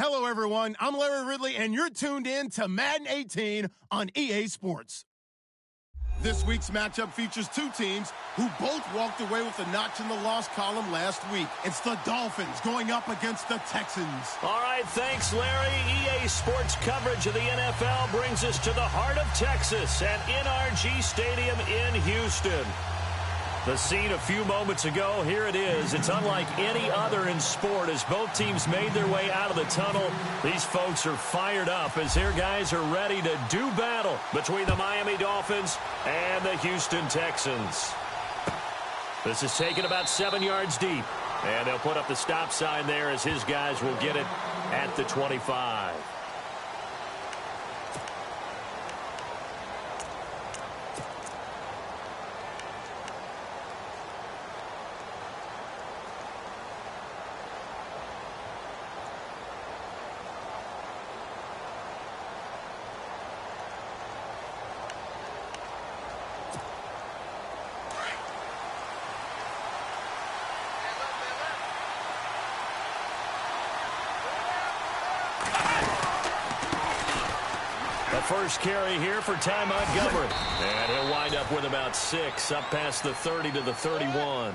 Hello, everyone. I'm Larry Ridley, and you're tuned in to Madden 18 on EA Sports. This week's matchup features two teams who both walked away with a notch in the loss column last week. It's the Dolphins going up against the Texans. All right, thanks, Larry. EA Sports coverage of the NFL brings us to the heart of Texas at NRG Stadium in Houston. The scene a few moments ago, here it is. It's unlike any other in sport as both teams made their way out of the tunnel. These folks are fired up as their guys are ready to do battle between the Miami Dolphins and the Houston Texans. This is taken about 7 yards deep, and they'll put up the stop sign there as his guys will get it at the 25. First carry here for Ty Montgomery. And he'll wind up with about 6, up past the 30 to the 31.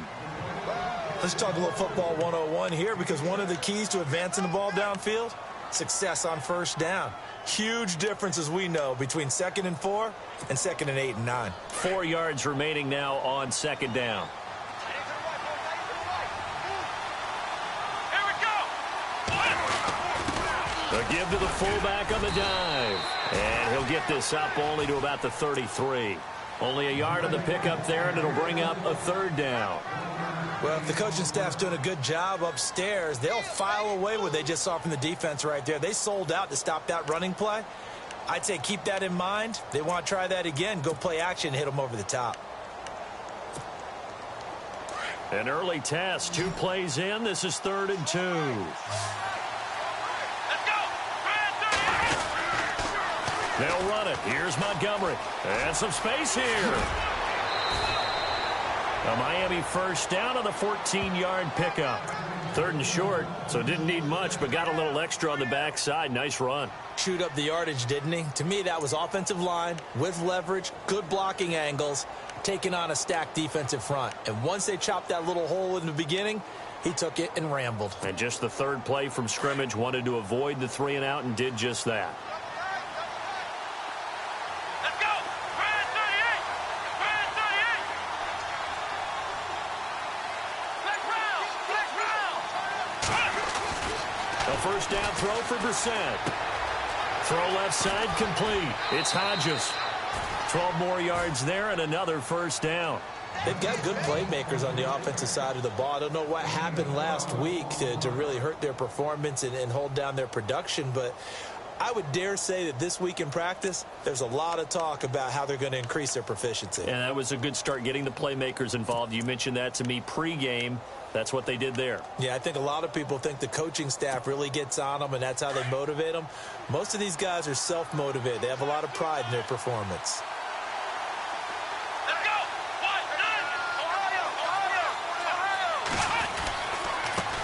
Let's talk a little football 101 here, because one of the keys to advancing the ball downfield, success on first down. Huge difference, as we know, between 2nd and 4 and 2nd and 8 and 9. 4 yards remaining now on 2nd down. A give to the fullback on the dive. And he'll get this up only to about the 33. Only a yard on the pickup there, and it'll bring up a 3rd down. Well, if the coaching staff's doing a good job upstairs, they'll file away what they just saw from the defense right there. They sold out to stop that running play. I'd say keep that in mind. They want to try that again. Go play action, hit them over the top. An early test, 2 plays in. This is 3rd and 2. They'll run it. Here's Montgomery. And some space here. A Miami first down on the 14-yard pickup. 3rd and short, so didn't need much, but got a little extra on the backside. Nice run. Chewed up the yardage, didn't he? To me, that was offensive line with leverage, good blocking angles, taking on a stacked defensive front. And once they chopped that little hole in the beginning, he took it and rambled. And just the 3rd play from scrimmage, wanted to avoid the 3 and out and did just that. First down throw for Brissett. Throw left side complete. It's Hodges. 12 more yards there and another first down. They've got good playmakers on the offensive side of the ball. I don't know what happened last week to really hurt their performance and hold down their production, but I would dare say that this week in practice, there's a lot of talk about how they're going to increase their proficiency. And that was a good start, getting the playmakers involved. You mentioned that to me pregame. That's what they did there. Yeah, I think a lot of people think the coaching staff really gets on them, and that's how they motivate them. Most of these guys are self-motivated. They have a lot of pride in their performance. Let's go! Ohio!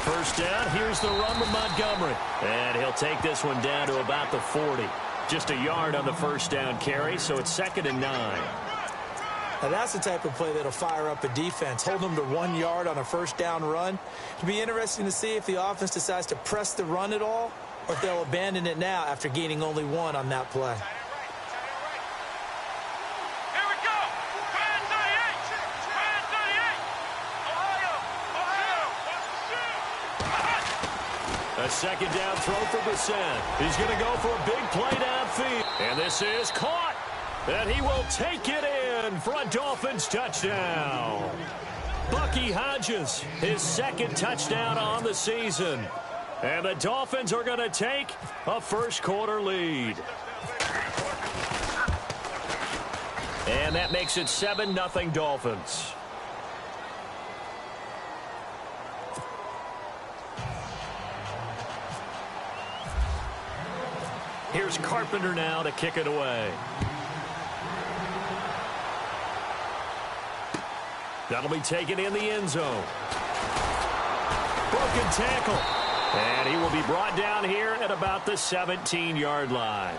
First down, here's the run with Montgomery. And he'll take this one down to about the 40. Just a yard on the first down carry, so it's 2nd and 9. Now, that's the type of play that'll fire up a defense. Hold them to 1 yard on a first down run. It'll be interesting to see if the offense decides to press the run at all, or if they'll abandon it now after gaining only 1 on that play. Here we go! Brand 38! Ohio! A 2nd down throw for Brissett. He's going to go for a big play downfield. And this is caught. And he will take it in for a Dolphins touchdown. Bucky Hodges, his 2nd touchdown on the season. And the Dolphins are going to take a first-quarter lead. And that makes it 7-0 Dolphins. Here's Carpenter now to kick it away. That'll be taken in the end zone. Broken tackle. And he will be brought down here at about the 17-yard line.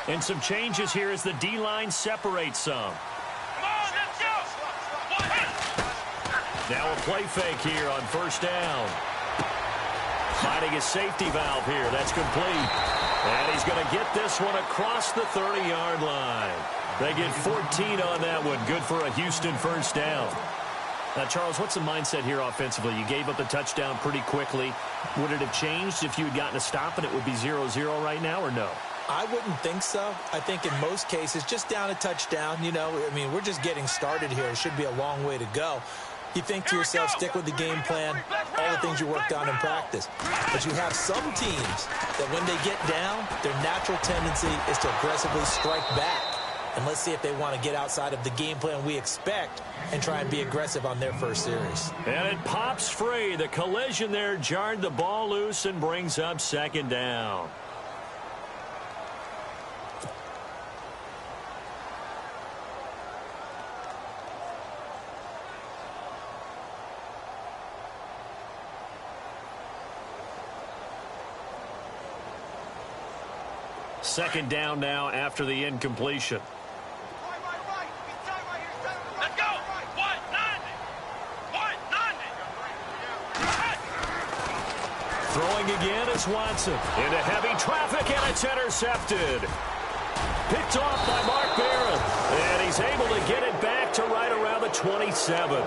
And some changes here as the D-line separates some. Now a play fake here on first down. Finding his safety valve here. That's complete. And he's going to get this one across the 30-yard line. They get 14 on that one. Good for a Houston first down. Now, Charles, what's the mindset here offensively? You gave up the touchdown pretty quickly. Would it have changed if you had gotten a stop and it would be 0-0 right now, or no? I wouldn't think so. I think in most cases, just down a touchdown, you know, I mean, we're just getting started here. It should be a long way to go. You think to yourself, stick with the game plan, all the things you worked on in practice. But you have some teams that when they get down, their natural tendency is to aggressively strike back. And let's see if they want to get outside of the game plan we expect and try and be aggressive on their first series. And it pops free. The collision there jarred the ball loose and brings up second down. Second down now after the incompletion. Let's go. 190. Throwing again is Watson. Into heavy traffic, and it's intercepted. Picked off by Mark Barron. And he's able to get it back to right around the 27.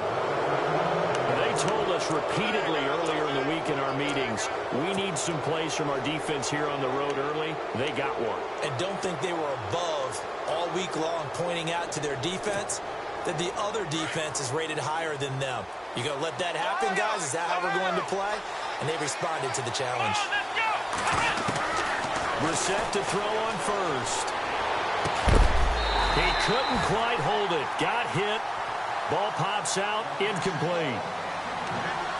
They told us repeatedly earlier in the week in our meetings, we need some plays from our defense here on the road early. They got one. And don't think they were above all week long pointing out to their defense that the other defense is rated higher than them. You going to let that happen, guys? Is that how we're going to play? And they responded to the challenge. Brissett to throw on first. He couldn't quite hold it. Got hit. Ball pops out. Incomplete.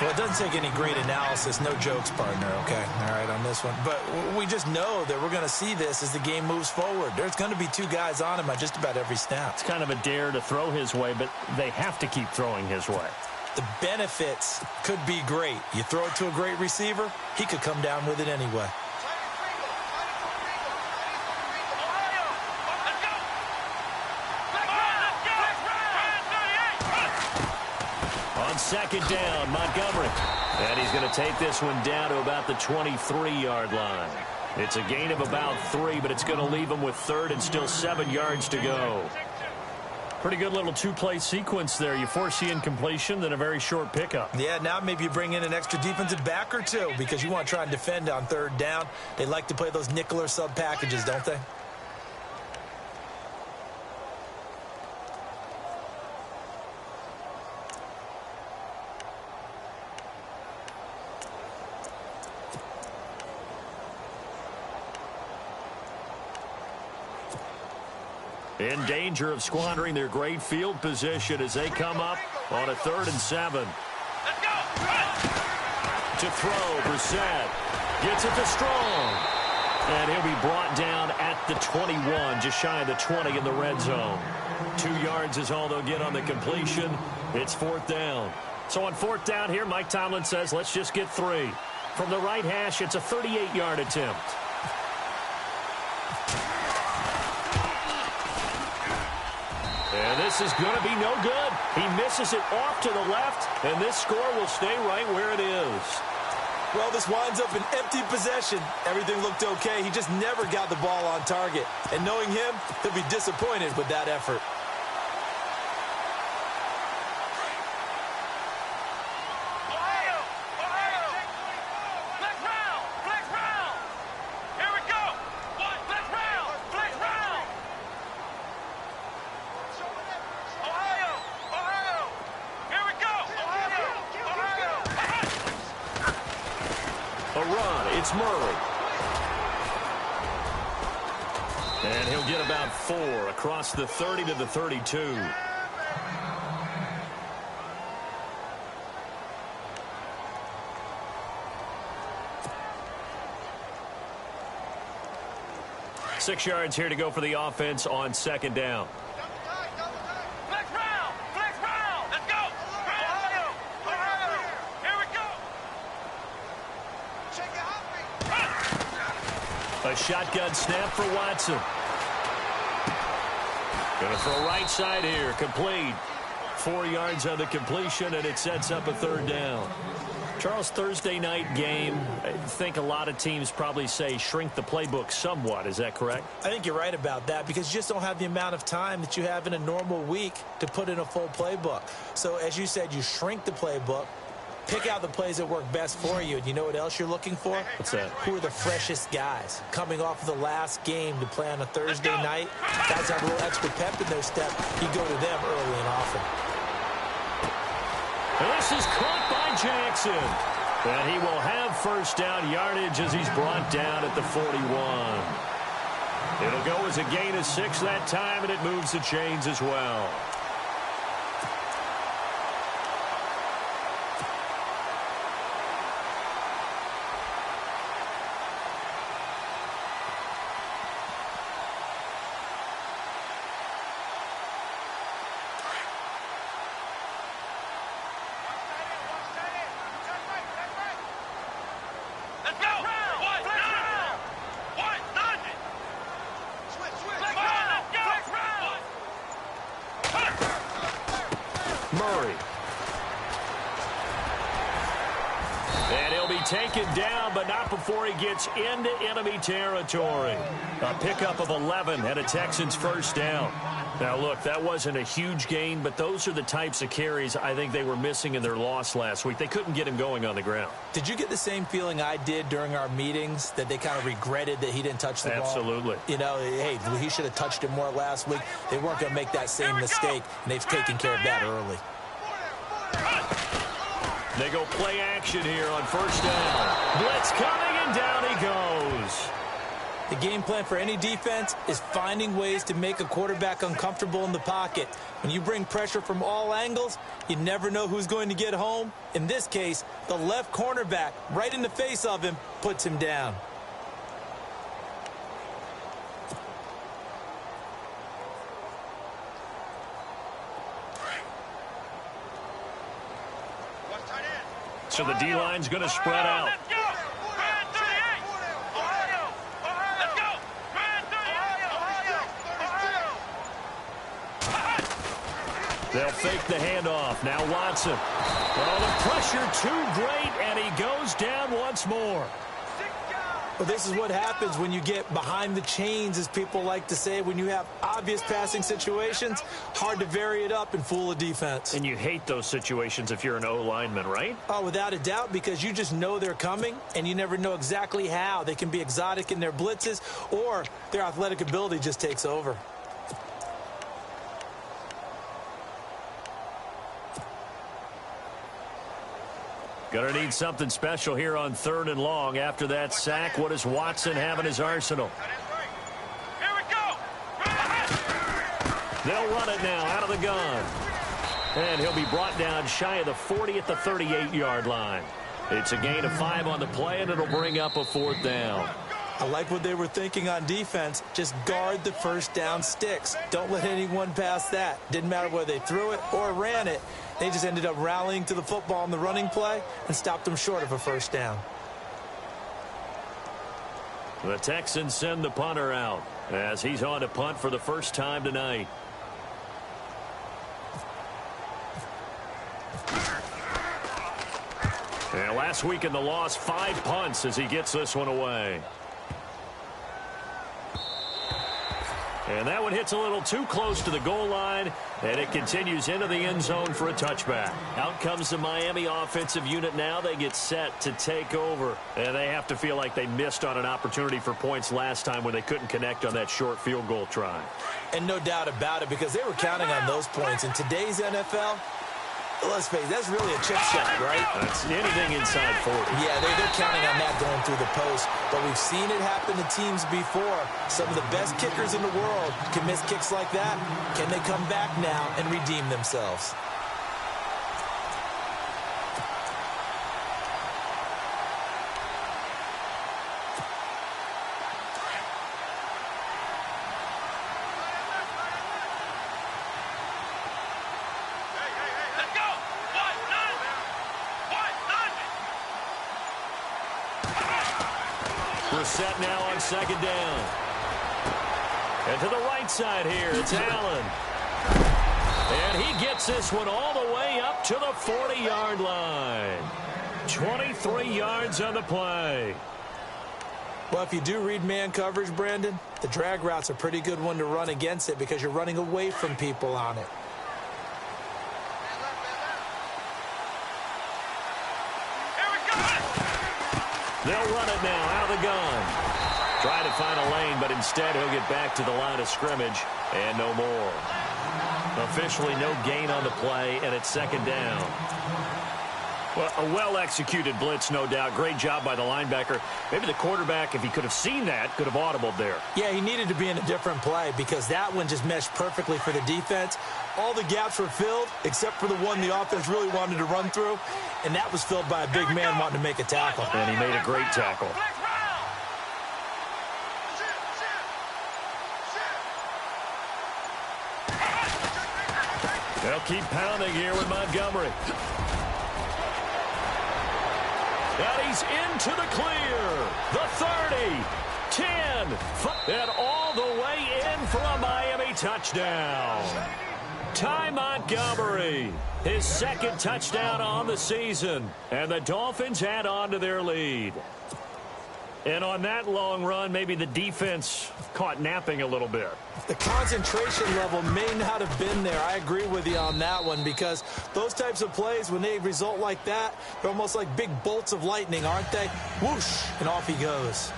Well, it doesn't take any great analysis. No jokes, partner, okay? All right, on this one. But we just know that we're going to see this as the game moves forward. There's going to be two guys on him on just about every snap. It's kind of a dare to throw his way, but they have to keep throwing his way. The benefits could be great. You throw it to a great receiver, he could come down with it anyway. On second down, Montgomery. And he's going to take this one down to about the 23-yard line. It's a gain of about 3, but it's going to leave him with third and still 7 yards to go. Pretty good little two-play sequence there. You force the incompletion, then a very short pickup. Yeah, now maybe you bring in an extra defensive back or two because you want to try and defend on third down. They like to play those nickel or sub packages, don't they? In danger of squandering their great field position as they come up on a 3rd and 7. Let's go. To throw, Brissett gets it to Strong. And he'll be brought down at the 21, just shy of the 20 in the red zone. 2 yards is all they'll get on the completion. It's 4th down. So on 4th down here, Mike Tomlin says, let's just get 3. From the right hash, it's a 38-yard attempt. And this is going to be no good. He misses it off to the left, and this score will stay right where it is. Well, this winds up an empty possession. Everything looked okay. He just never got the ball on target. And knowing him, he'll be disappointed with that effort. It's Murray. And he'll get about 4 across the 30 to the 32. 6 yards here to go for the offense on second down. Flex round! Flex round! Let's go! Ohio! Here we go! Shake it, A shotgun snap for Watson. Going to throw right side here. Complete. 4 yards on the completion, and it sets up a third down. Charles, Thursday night game, I think a lot of teams probably say shrink the playbook somewhat. Is that correct? I think you're right about that because you just don't have the amount of time that you have in a normal week to put in a full playbook. So, as you said, you shrink the playbook, pick out the plays that work best for you. And you know what else you're looking for? What's that? Who are the freshest guys coming off of the last game to play on a Thursday night? Guys have a little extra pep in their step. You go to them early and often. And this is caught by Jackson. And he will have first down yardage as he's brought down at the 41. It'll go as a gain of 6 that time, and it moves the chains as well. Taken down, but not before he gets into enemy territory. A pickup of 11 and a Texans first down. Now, look, that wasn't a huge gain, but those are the types of carries I think they were missing in their loss last week. They couldn't get him going on the ground. Did you get the same feeling I did during our meetings, that they kind of regretted that he didn't touch the ball? Absolutely. You know, hey, he should have touched it more last week. They weren't going to make that same mistake, and they've taken care of that early. They go play action here on first down. Blitz coming, and down he goes. The game plan for any defense is finding ways to make a quarterback uncomfortable in the pocket. When you bring pressure from all angles, you never know who's going to get home. In this case, the left cornerback, right in the face of him, puts him down. So the D-line's going to spread out. Let's go! Grand 38! Ohio! Let's go! Grand 38! Ohio! They'll fake the handoff. Now Watson. Oh, the pressure too great, and he goes down once more. Well, this is what happens when you get behind the chains, as people like to say. When you have obvious passing situations, hard to vary it up and fool a defense. And you hate those situations if you're an O-lineman, right? Oh, without a doubt, because you just know they're coming, and you never know exactly how. They can be exotic in their blitzes, or their athletic ability just takes over. Gonna need something special here on 3rd and long. After that sack, what does Watson have in his arsenal? Here we go! They'll run it now out of the gun. And he'll be brought down shy of the 40 at the 38-yard line. It's a gain of 5 on the play, and it'll bring up a 4th down. I like what they were thinking on defense. Just guard the first down sticks. Don't let anyone pass that. Didn't matter whether they threw it or ran it. They just ended up rallying to the football on the running play and stopped them short of a first down. The Texans send the punter out as he's on to punt for the first time tonight. And last week in the loss, 5 punts as he gets this one away. And that one hits a little too close to the goal line, and it continues into the end zone for a touchback. Out comes the Miami offensive unit now. They get set to take over, and they have to feel like they missed on an opportunity for points last time when they couldn't connect on that short field goal try. And no doubt about it, because they were counting on those points. In today's NFL, let's face it, that's really a chip shot, right? That's anything inside 40. Yeah, they're counting on that going through the post. But we've seen it happen to teams before. Some of the best kickers in the world can miss kicks like that. Can they come back now and redeem themselves? are set now on second down. And to the right side here, it's Allen. And he gets this one all the way up to the 40-yard line. 23 yards on the play. Well, if you do read man coverage, Brandon, the drag route's a pretty good one to run against it because you're running away from people on it. They'll run it now out of the gun. Try to find a lane, but instead he'll get back to the line of scrimmage and no more. Officially no gain on the play, and it's second down. Well, a well-executed blitz, no doubt. Great job by the linebacker. Maybe the quarterback, if he could have seen that, could have audibled there. Yeah, he needed to be in a different play because that one just meshed perfectly for the defense. All the gaps were filled except for the one the offense really wanted to run through, and that was filled by a big man wanting to make a tackle. And he made a great tackle. They'll keep pounding here with Montgomery. And he's into the clear. The 30, 10, and all the way in for a Miami touchdown. Ty Montgomery, his second touchdown on the season. And the Dolphins add on to their lead. And on that long run, maybe the defense caught napping a little bit. The concentration level may not have been there. I agree with you on that one because those types of plays, when they result like that, they're almost like big bolts of lightning, aren't they? Whoosh, and off he goes.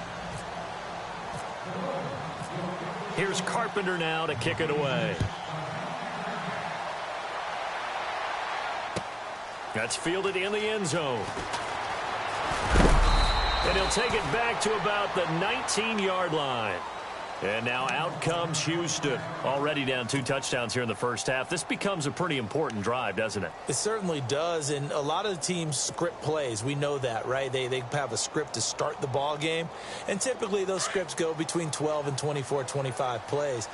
Here's Carpenter now to kick it away. That's fielded in the end zone. And he'll take it back to about the 19-yard line. And now out comes Houston. Already down 2 touchdowns here in the first half. This becomes a pretty important drive, doesn't it? It certainly does. And a lot of the teams script plays. We know that, right? They have a script to start the ball game. And typically those scripts go between 12 and 24, 25 plays.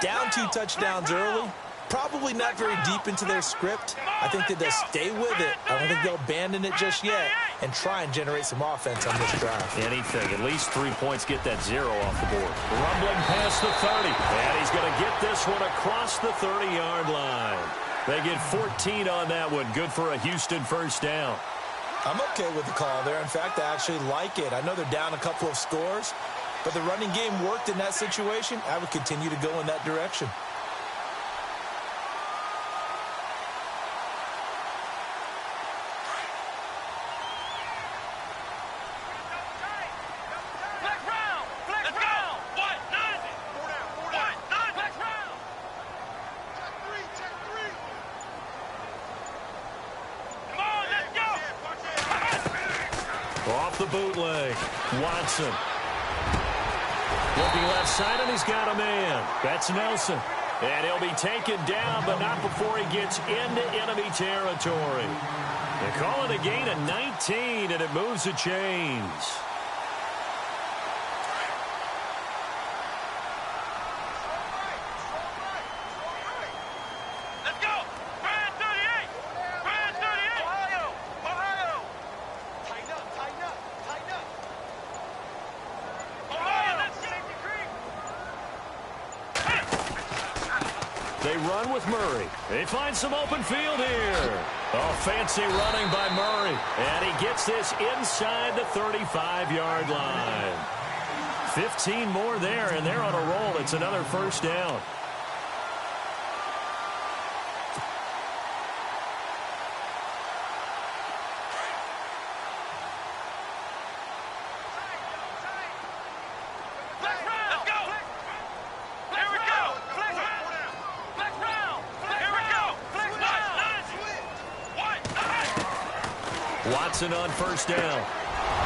Down 2 touchdowns early. Probably not very deep into their script. I think that they'll stay with it. I don't think they'll abandon it just yet and try and generate some offense on this drive. Anything. At least 3 points. Get that 0 off the board. Rumbling past the 30. And he's going to get this one across the 30-yard line. They get 14 on that one. Good for a Houston first down. I'm okay with the call there. In fact, I actually like it. I know they're down a couple of scores, but the running game worked in that situation. I would continue to go in that direction. Off the bootleg. Watson. Looking left side, and he's got a man. That's Nelson. And he'll be taken down, but not before he gets into enemy territory. They call it a gain of 19, and it moves the chains. They run with Murray. They find some open field here. Oh, fancy running by Murray. And he gets this inside the 35-yard line. 15 more there, and they're on a roll. It's another first down. Watson on first down.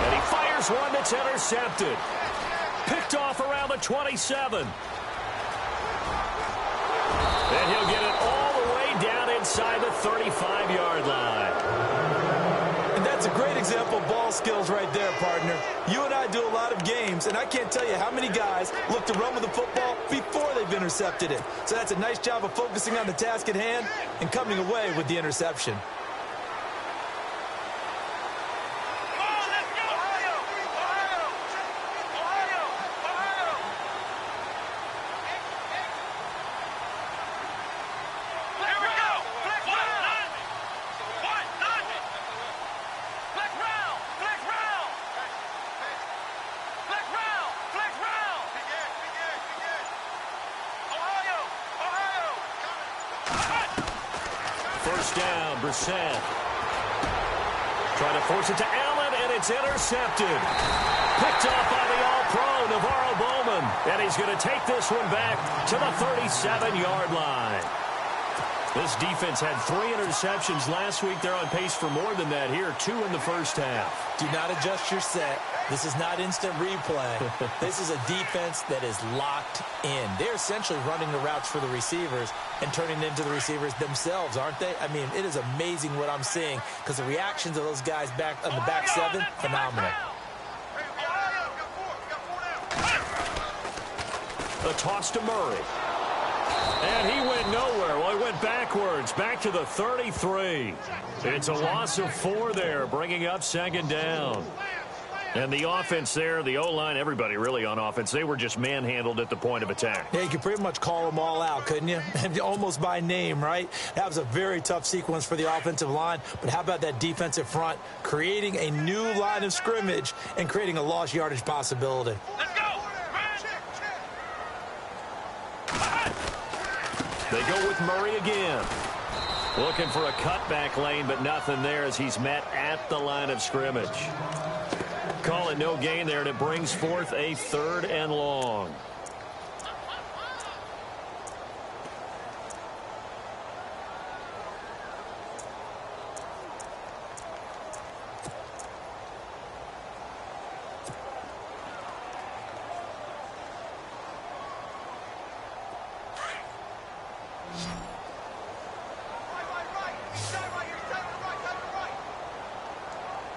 And he fires one that's intercepted. Picked off around the 27. And he'll get it all the way down inside the 35-yard line. And that's a great example of ball skills right there, partner. You and I do a lot of games, and I can't tell you how many guys look to run with the football before they've intercepted it. So that's a nice job of focusing on the task at hand and coming away with the interception. first down. Brissett trying to force it to Allen, and it's intercepted. Picked off by the All-Pro, Navarro Bowman. And he's going to take this one back to the 37-yard line. This defense had 3 interceptions last week. They're on pace for more than that here, 2 in the first half. Do not adjust your set. This is not instant replay. This is a defense that is locked in. They're essentially running the routes for the receivers and turning it into the receivers themselves, aren't they? I mean, it is amazing what I'm seeing because the reactions of those guys back on the back 7, phenomenal. A toss to Murray. And he went nowhere. Well, he went backwards, back to the 33. It's a loss of 4 there, bringing up second down. And the offense there, the O-line, everybody really on offense, they were just manhandled at the point of attack. Yeah, you could pretty much call them all out, couldn't you? Almost by name, right? That was a very tough sequence for the offensive line. But how about that defensive front creating a new line of scrimmage and creating a lost yardage possibility? Let's go! They go with Murray again. Looking for a cutback lane, but nothing there as he's met at the line of scrimmage. Call it no gain there, and it brings forth a 3rd and long.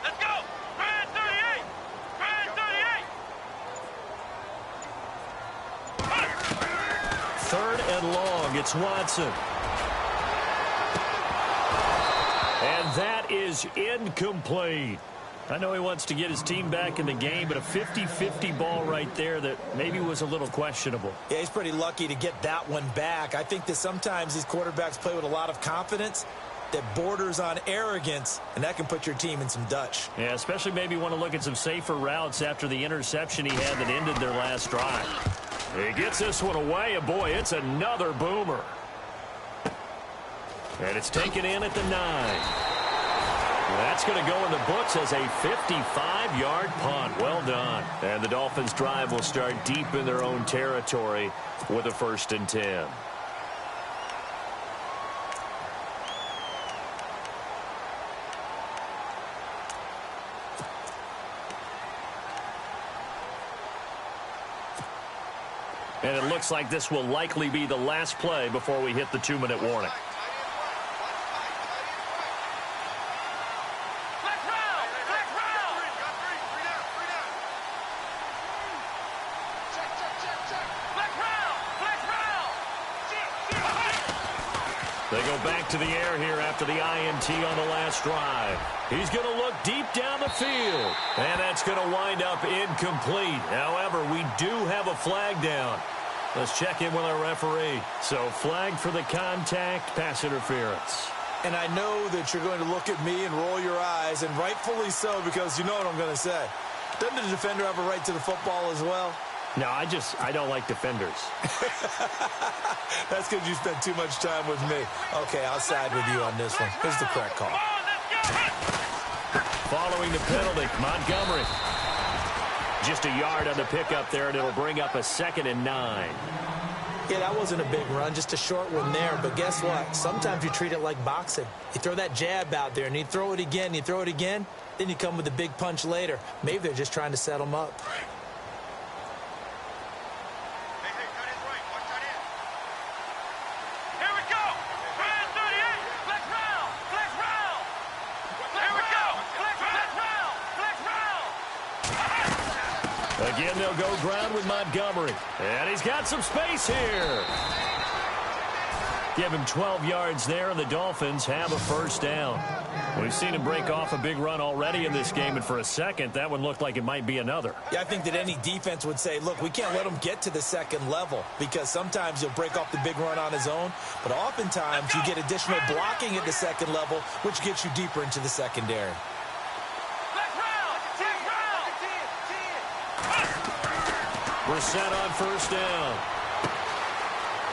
Let's go! Brand 38! Brand 38! 3rd and long. It's Watson. And that is incomplete. I know he wants to get his team back in the game, but a 50-50 ball right there that maybe was a little questionable. Yeah, he's pretty lucky to get that one back. I think that sometimes these quarterbacks play with a lot of confidence that borders on arrogance, and that can put your team in some Dutch. Yeah, especially maybe want to look at some safer routes after the interception he had that ended their last drive. He gets this one away, and boy, it's another boomer. And it's taken in at the 9. That's going to go in the books as a 55-yard punt. Well done. And the Dolphins' drive will start deep in their own territory with a 1st and 10. And it looks like this will likely be the last play before we hit the 2-minute warning. They go back to the air here after the INT on the last drive. He's going to look deep down the field. And that's going to wind up incomplete. However, we do have a flag down. Let's check in with our referee. So flag for the contact, pass interference. And I know that you're going to look at me and roll your eyes, and rightfully so, because you know what I'm going to say. Doesn't the defender have a right to the football as well? No, I don't like defenders. That's because you spent too much time with me. Okay, I'll side with you on this one. Here's the correct call. Following the penalty, Montgomery. Just a yard on the pickup there, and it'll bring up a 2nd and 9. Yeah, that wasn't a big run, just a short one there. But guess what? Sometimes you treat it like boxing. You throw that jab out there, and you throw it again, you throw it again, then you come with a big punch later. Maybe they're just trying to set them up. Again, they'll go ground with Montgomery. And he's got some space here. Give him 12 yards there, and the Dolphins have a 1st down. We've seen him break off a big run already in this game, and for a second, that one looked like it might be another. Yeah, I think that any defense would say, look, we can't let him get to the 2nd level, because sometimes he'll break off the big run on his own, but oftentimes you get additional blocking at the 2nd level, which gets you deeper into the secondary. Brissett on 1st down.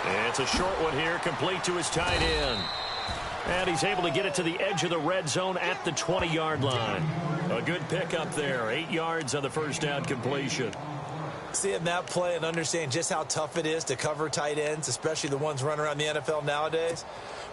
And it's a short one here, complete to his tight end. And he's able to get it to the edge of the red zone at the 20-yard line. A good pickup there. 8 yards on the first down completion. Seeing that play and understanding just how tough it is to cover tight ends, especially the ones running around the NFL nowadays,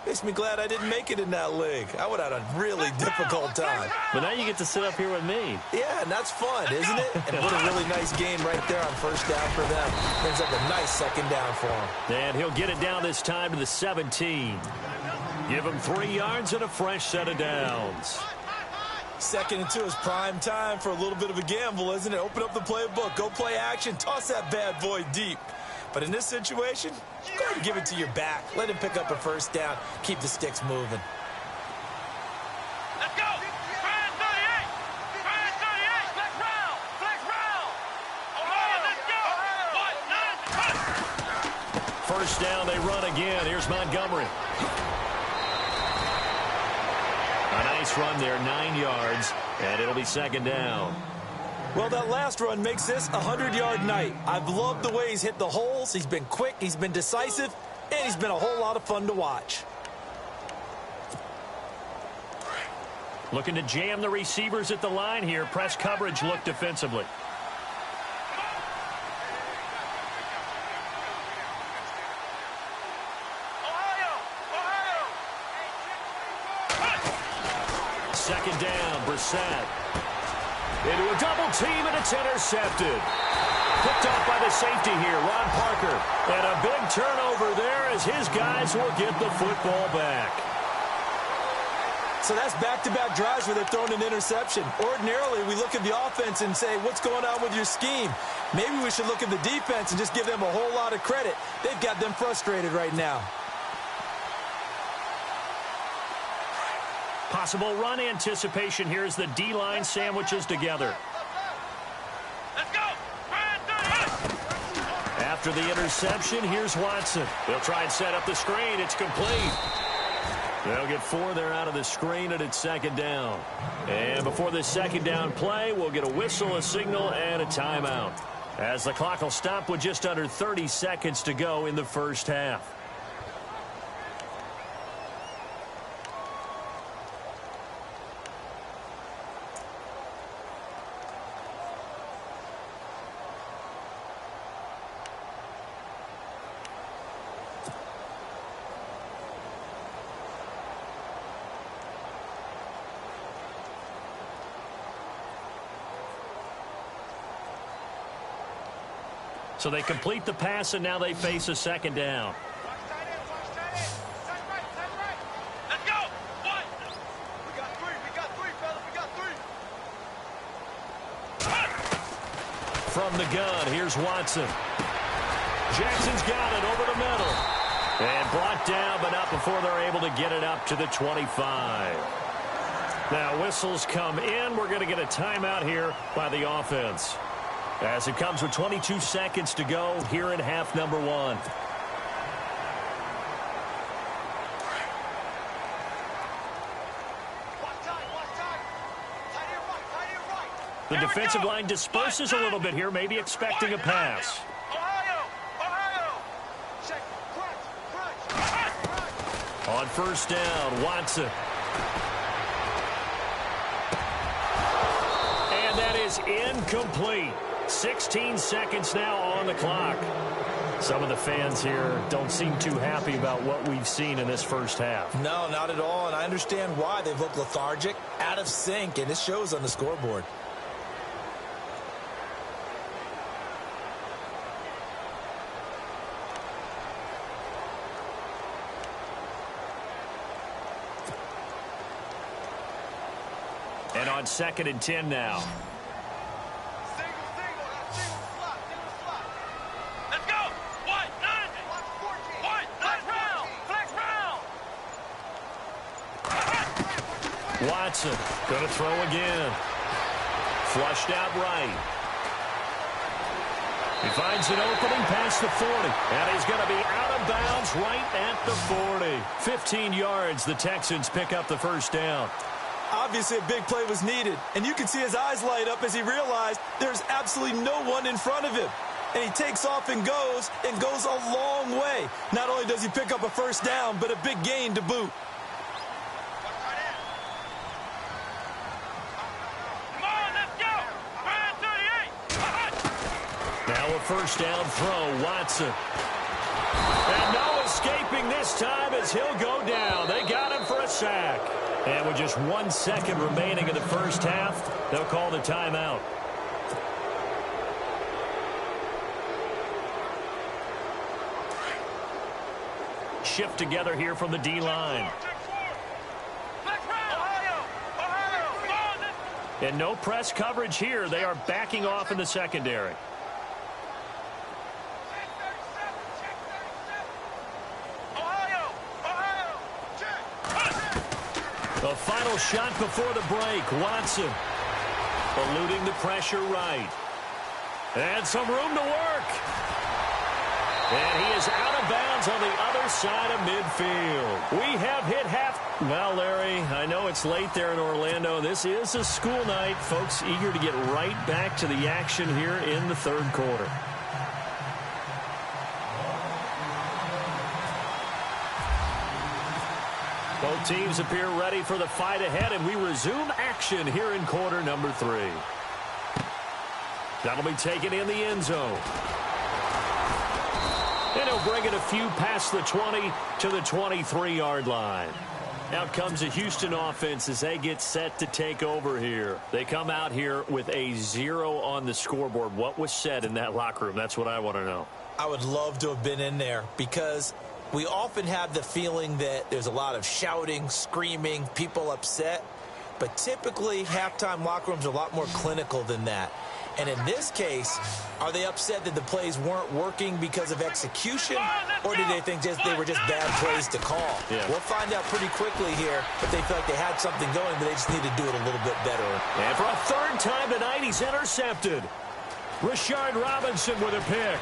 makes me glad I didn't make it in that league. I would have had a really difficult time. But now you get to sit up here with me. Yeah, and that's fun, isn't it? And what a really nice game right there on first down for them. Brings up a nice second down for him. And he'll get it down this time to the 17. Give him 3 yards and a fresh set of downs. 2nd and 2 is prime time for a little bit of a gamble, isn't it? Open up the playbook, go play action, toss that bad boy deep. But in this situation, go ahead and give it to your back. Let him pick up a first down. Keep the sticks moving. Let's go! Fire 38! Fire 38! Flex round! Flex round! Ohio, let's go! 1, 9, 1! First down, they run again. Here's Montgomery. A nice run there, 9 yards, and it'll be second down. Well, that last run makes this a 100-yard night. I've loved the way he's hit the holes. He's been quick, he's been decisive, and he's been a whole lot of fun to watch. Looking to jam the receivers at the line here. Press coverage look defensively. Second down, Brissett. Into a double team, and it's intercepted. Picked off by the safety here, Ron Parker. And a big turnover there as his guys will get the football back. So that's back-to-back drives where they're throwing an interception. Ordinarily, we look at the offense and say, what's going on with your scheme? Maybe we should look at the defense and just give them a whole lot of credit. They've got them frustrated right now. Possible run anticipation here as the D-line sandwiches together. Let's go! After the interception, here's Watson. They'll try and set up the screen. It's complete. They'll get 4 there out of the screen, and it's second down. And before this second down play, we'll get a whistle, a signal, and a timeout, as the clock will stop with just under 30 seconds to go in the first half. So they complete the pass, and now they face a second down. Let's go! 1! We got 3, fellas, we got 3! From the gun, here's Watson. Jackson's got it over the middle. And brought down, but not before they're able to get it up to the 25. Now whistles come in. We're going to get a timeout here by the offense, as it comes with 22 seconds to go here in half number 1. The defensive line disperses a little bit here, maybe expecting a pass. Ohio! Check, crunch! On first down, Watson. And that is incomplete. 16 seconds now on the clock. Some of the fans here don't seem too happy about what we've seen in this first half. No, not at all, and I understand why. They've looked lethargic, out of sync, and it shows on the scoreboard. And on 2nd and 10 now. Let's go! 1, 9, 1, flex round! Watson going to throw again. Flushed out right. He finds an opening past the 40. And he's going to be out of bounds right at the 40. 15 yards, the Texans pick up the first down. Obviously, a big play was needed, and you can see his eyes light up as he realized there's absolutely no one in front of him. And he takes off and goes a long way. Not only does he pick up a first down, but a big gain to boot. So a first down throw, Watson. And no escaping this time as he'll go down. They got him for a sack. And with just 1 second remaining in the first half, they'll call the timeout. Shift together here from the D-line. And no press coverage here. They are backing off in the secondary. The final shot before the break. Watson eluding the pressure right. And some room to work. And he is out of bounds on the other side of midfield. We have hit half. Well, Larry, I know it's late there in Orlando. This is a school night. Folks eager to get right back to the action here in the third quarter. Both teams appear ready for the fight ahead, and we resume action here in quarter number 3. That'll be taken in the end zone. And he'll bring it a few past the 20 to the 23-yard line. Out comes the Houston offense as they get set to take over here. They come out here with a 0 on the scoreboard. What was said in that locker room? That's what I want to know. I would love to have been in there because we often have the feeling that there's a lot of shouting, screaming, people upset. But typically, halftime locker rooms are a lot more clinical than that. And in this case, are they upset that the plays weren't working because of execution, or did they think they were just bad plays to call? Yeah. We'll find out pretty quickly here if they feel like they had something going, but they just need to do it a little bit better. And for a third time tonight, he's intercepted. Rashard Robinson with a pick.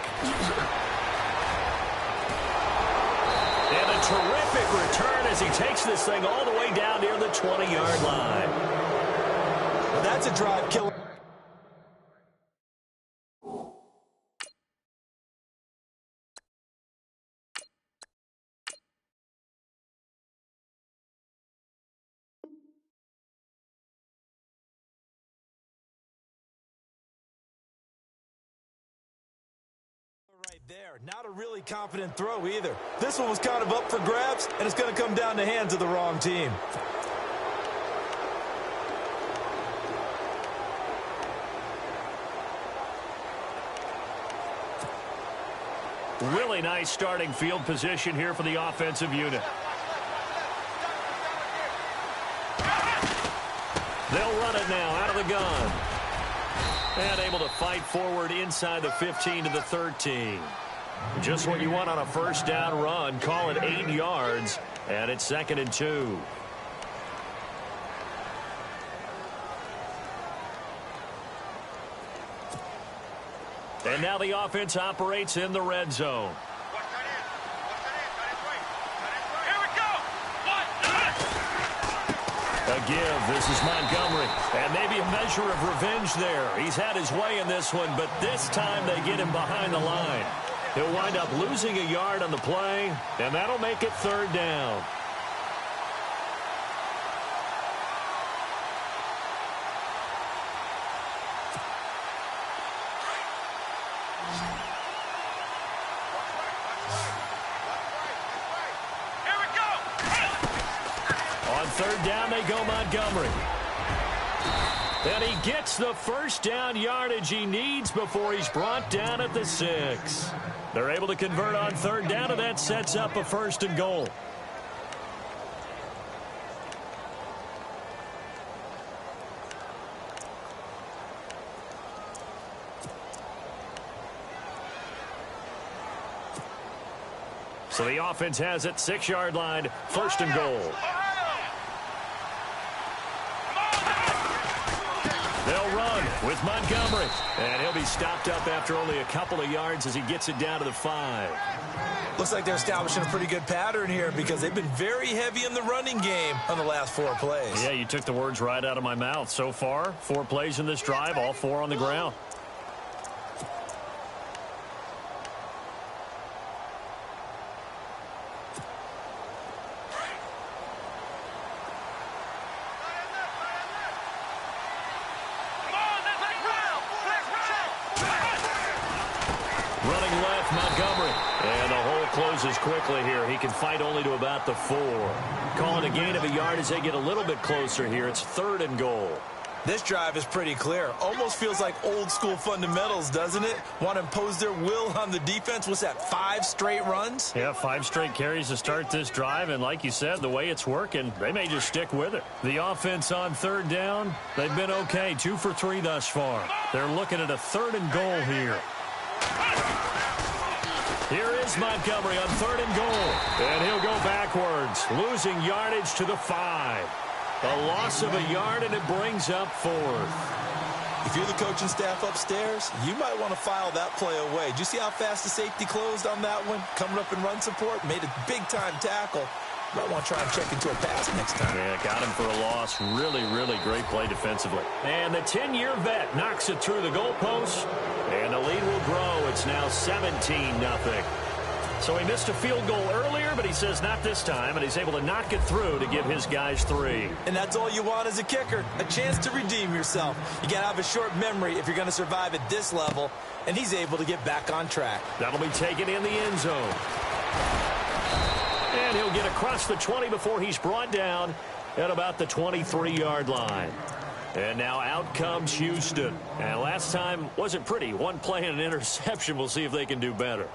And a terrific return as he takes this thing all the way down near the 20-yard line. Well, that's a drive killer. Right there. Not a really confident throw either. This one was kind of up for grabs, and it's going to come down the hands of the wrong team. Really nice starting field position here for the offensive unit. They'll run it now out of the gun. And able to fight forward inside the 15 to the 13. Just what you want on a first down run. Call it 8 yards. And it's 2nd and 2. And now the offense operates in the red zone. A give. This is Montgomery. And maybe a measure of revenge there. He's had his way in this one, but this time they get him behind the line. He'll wind up losing a yard on the play, and that'll make it 3rd down. On 3rd down, they go Montgomery. And he gets the first down yardage he needs before he's brought down at the 6. They're able to convert on 3rd down, and that sets up a 1st and goal. So the offense has it, 6-yard line, 1st and goal. They'll run with Montgomery. And he'll be stopped up after only a couple of yards as he gets it down to the 5. Looks like they're establishing a pretty good pattern here because they've been very heavy in the running game on the last 4 plays. Yeah, you took the words right out of my mouth. So far, 4 plays in this drive, all 4 on the ground. off Montgomery. And the hole closes quickly here. He can fight only to about the 4. Calling a gain of a yard as they get a little bit closer here. It's 3rd and goal. This drive is pretty clear. Almost feels like old school fundamentals, doesn't it? Want to impose their will on the defense. What's that, 5 straight runs? Yeah, 5 straight carries to start this drive. And like you said, the way it's working, they may just stick with it. The offense on 3rd down, they've been okay. 2 for 3 thus far. They're looking at a 3rd and goal here. Here is Montgomery on 3rd and goal. And he'll go backwards, losing yardage to the 5. A loss of a yard, and it brings up 4th. If you're the coaching staff upstairs, you might want to file that play away. Did you see how fast the safety closed on that one? Coming up in run support, made a big-time tackle. Might want to try and check into a pass next time. Yeah, got him for a loss. Really, really great play defensively. And the 10-year vet knocks it through the goalpost, and the lead will grow. It's now 17-0. So he missed a field goal earlier, but he says not this time, and he's able to knock it through to give his guys 3. And that's all you want as a kicker, a chance to redeem yourself. You got to have a short memory if you're going to survive at this level, and he's able to get back on track. That'll be taken in the end zone. And he'll get across the 20 before he's brought down at about the 23-yard line. And now out comes Houston. And last time wasn't pretty. One play and an interception. We'll see if they can do better.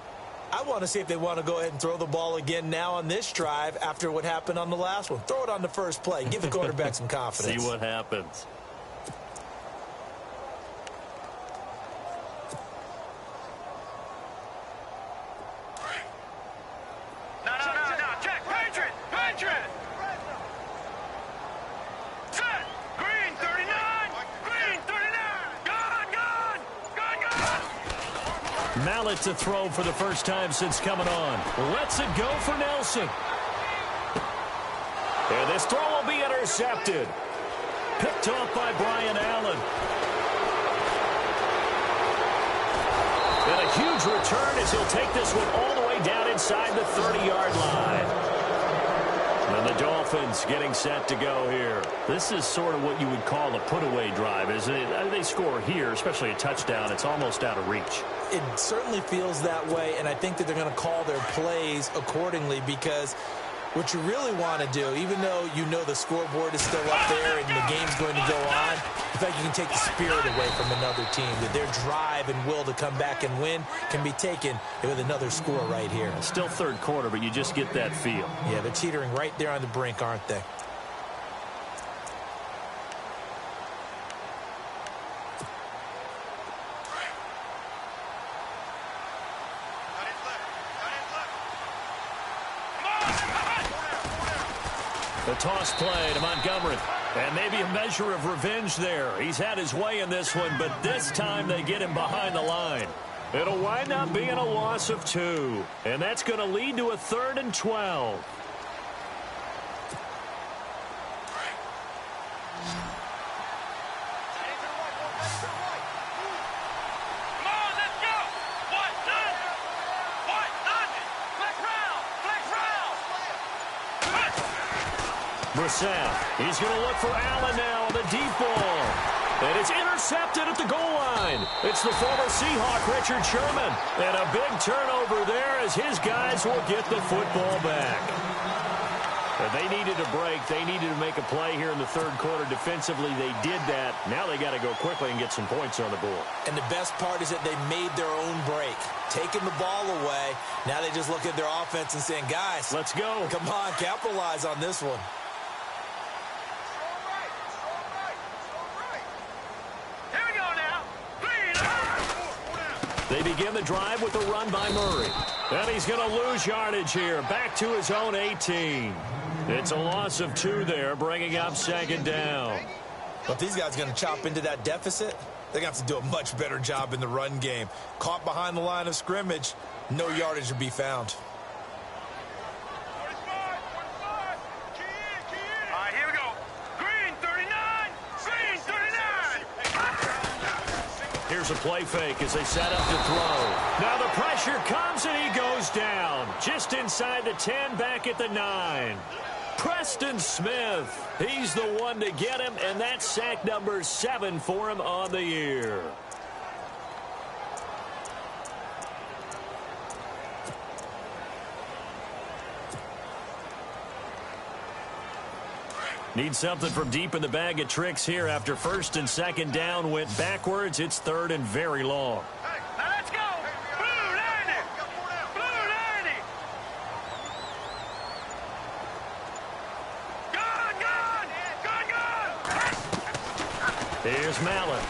I want to see if they want to go ahead and throw the ball again now on this drive after what happened on the last one. Throw it on the first play. Give the quarterback some confidence. See what happens. No. Check. Patriot. Set. Green 39. Green 39. Gone. Mallet to throw for the first time since coming on. Lets it go for Nelson. And this throw will be intercepted. Picked off by Brian Allen. And a huge return as he'll take this one all the way down inside the 30-yard line. And the Dolphins getting set to go here. This is sort of what you would call a put-away drive, isn't it? They score here, especially a touchdown. It's almost out of reach. It certainly feels that way, and I think that they're going to call their plays accordingly because what you really want to do, even though you know the scoreboard is still up there and the game's going to go on, in fact, you can take the spirit away from another team, that their drive and will to come back and win can be taken with another score right here. Still 3rd quarter, but you just get that feel. Yeah, they're teetering right there on the brink, aren't they? The toss play to Montgomery. And maybe a measure of revenge there. He's had his way in this one, but this time they get him behind the line. It'll wind up being a loss of 2. And that's going to lead to a 3rd and 12. Brissett, he's going to look for Allen now on the deep ball. And it's intercepted at the goal line. It's the former Seahawk, Richard Sherman. And a big turnover there as his guys will get the football back. And they needed a break. They needed to make a play here in the 3rd quarter. Defensively, they did that. Now they got to go quickly and get some points on the board. And the best part is that they made their own break. Taking the ball away. Now they just look at their offense and saying, guys, let's go. Come on, capitalize on this one. They begin the drive with a run by Murray. And he's going to lose yardage here. Back to his own 18. It's a loss of 2 there, bringing up 2nd down. But these guys are going to chop into that deficit. They're going to have to do a much better job in the run game. Caught behind the line of scrimmage, no yardage to be found. Here's a play fake as they set up to throw. Now the pressure comes and he goes down. Just inside the 10, back at the 9. Preston Smith. He's the one to get him, and that's sack number 7 for him on the year. Need something from deep in the bag of tricks here after first and second down went backwards. It's third and very long. Now let's go. Blue 90. Blue 90. Gone. Here's Mallett.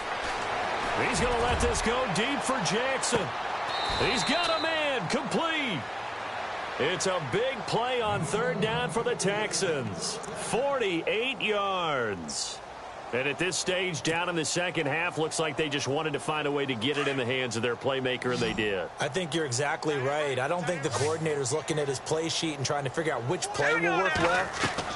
He's going to let this go deep for Jackson. He's got a man. Complete. It's a big play on third down for the Texans. 48 yards. And at this stage, down in the second half, looks like they just wanted to find a way to get it in the hands of their playmaker, and they did. I think you're exactly right. I don't think the coordinator's looking at his play sheet and trying to figure out which play will work well.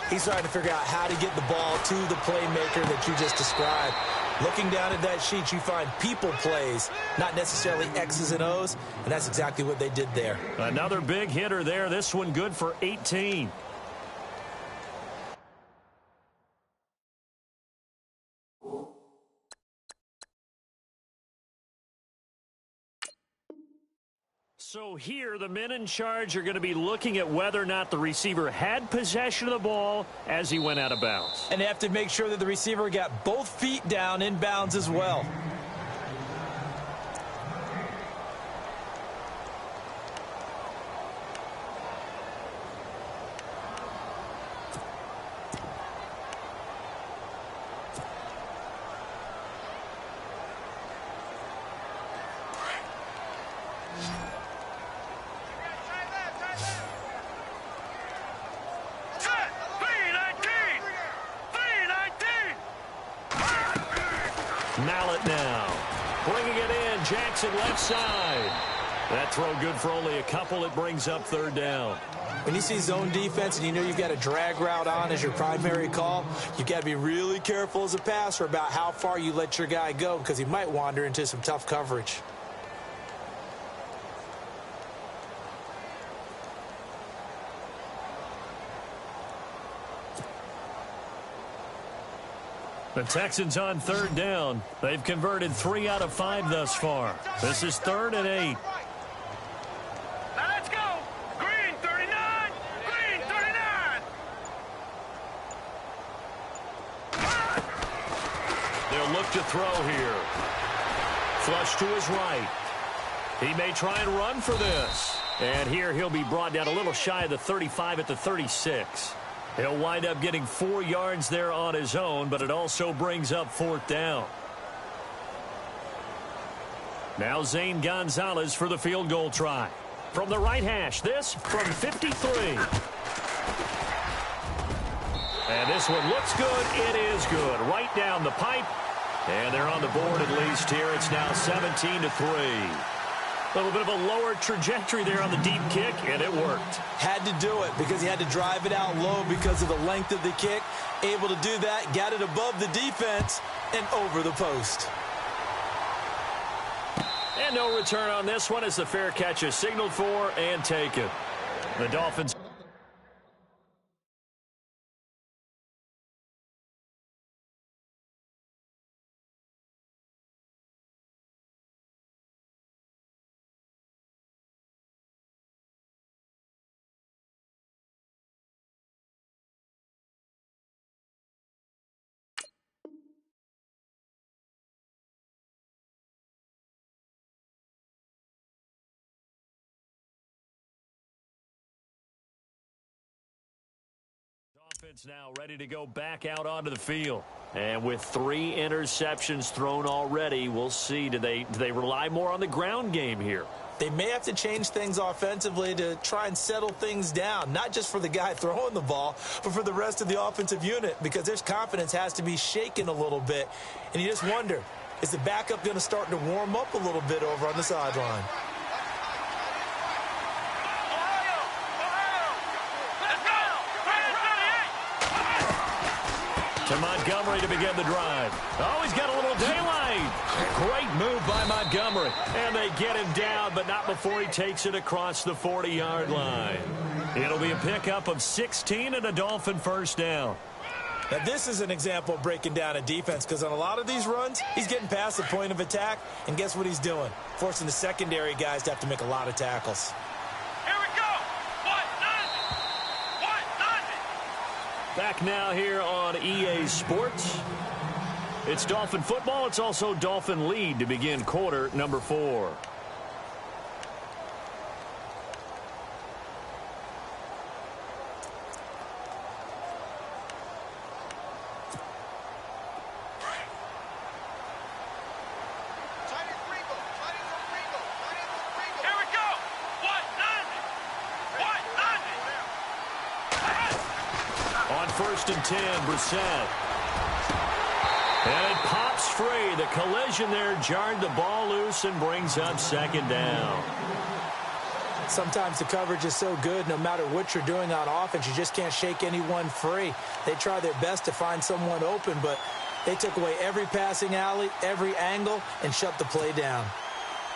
He's trying to figure out how to get the ball to the playmaker that you just described. Looking down at that sheet, you find people plays, not necessarily X's and O's, and that's exactly what they did there. Another big hitter there. This one good for 18. So here, the men in charge are going to be looking at whether or not the receiver had possession of the ball as he went out of bounds. And they have to make sure that the receiver got both feet down in bounds as well. Mallett now. Bringing it in. Jackson left side. That throw good for only a couple. It brings up third down. When you see zone defense and you know you've got a drag route on as your primary call, you've got to be really careful as a passer about how far you let your guy go because he might wander into some tough coverage. The Texans on third down. They've converted 3 out of 5 thus far. This is 3rd and 8. Now let's go. Green 39. Green 39. They'll look to throw here. Flush to his right. He may try and run for this. And here he'll be brought down a little shy of the 35 at the 36. He'll wind up getting 4 yards there on his own, but it also brings up 4th down. Now Zane Gonzalez for the field goal try. From the right hash, this from 53. And this one looks good. It is good. Right down the pipe. And they're on the board at least here. It's now 17-3. A little bit of a lower trajectory there on the deep kick, and it worked. Had to do it because he had to drive it out low because of the length of the kick. Able to do that, got it above the defense, and over the post. And no return on this one as the fair catch is signaled for and taken. The Dolphins. Offense now ready to go back out onto the field. And with 3 interceptions thrown already, we'll see. Do they rely more on the ground game here? They may have to change things offensively to try and settle things down, not just for the guy throwing the ball, but for the rest of the offensive unit, because their confidence has to be shaken a little bit. And you just wonder, is the backup going to start to warm up a little bit over on the sideline? To Montgomery to begin the drive. Oh, he's got a little daylight. Great move by Montgomery. And they get him down, but not before he takes it across the 40-yard line. It'll be a pickup of 16 and a Dolphin first down. Now, this is an example of breaking down a defense because on a lot of these runs, he's getting past the point of attack, and guess what he's doing? Forcing the secondary guys to have to make a lot of tackles. Here we go. 1-0. 1-0. Back now here on EA Sports. It's Dolphin football. It's also Dolphin lead to begin quarter number 4. First and 10, Brissett. And it pops free. The collision there jarred the ball loose and brings up second down. Sometimes the coverage is so good, no matter what you're doing on offense, you just can't shake anyone free. They try their best to find someone open, but they took away every passing alley, every angle, and shut the play down.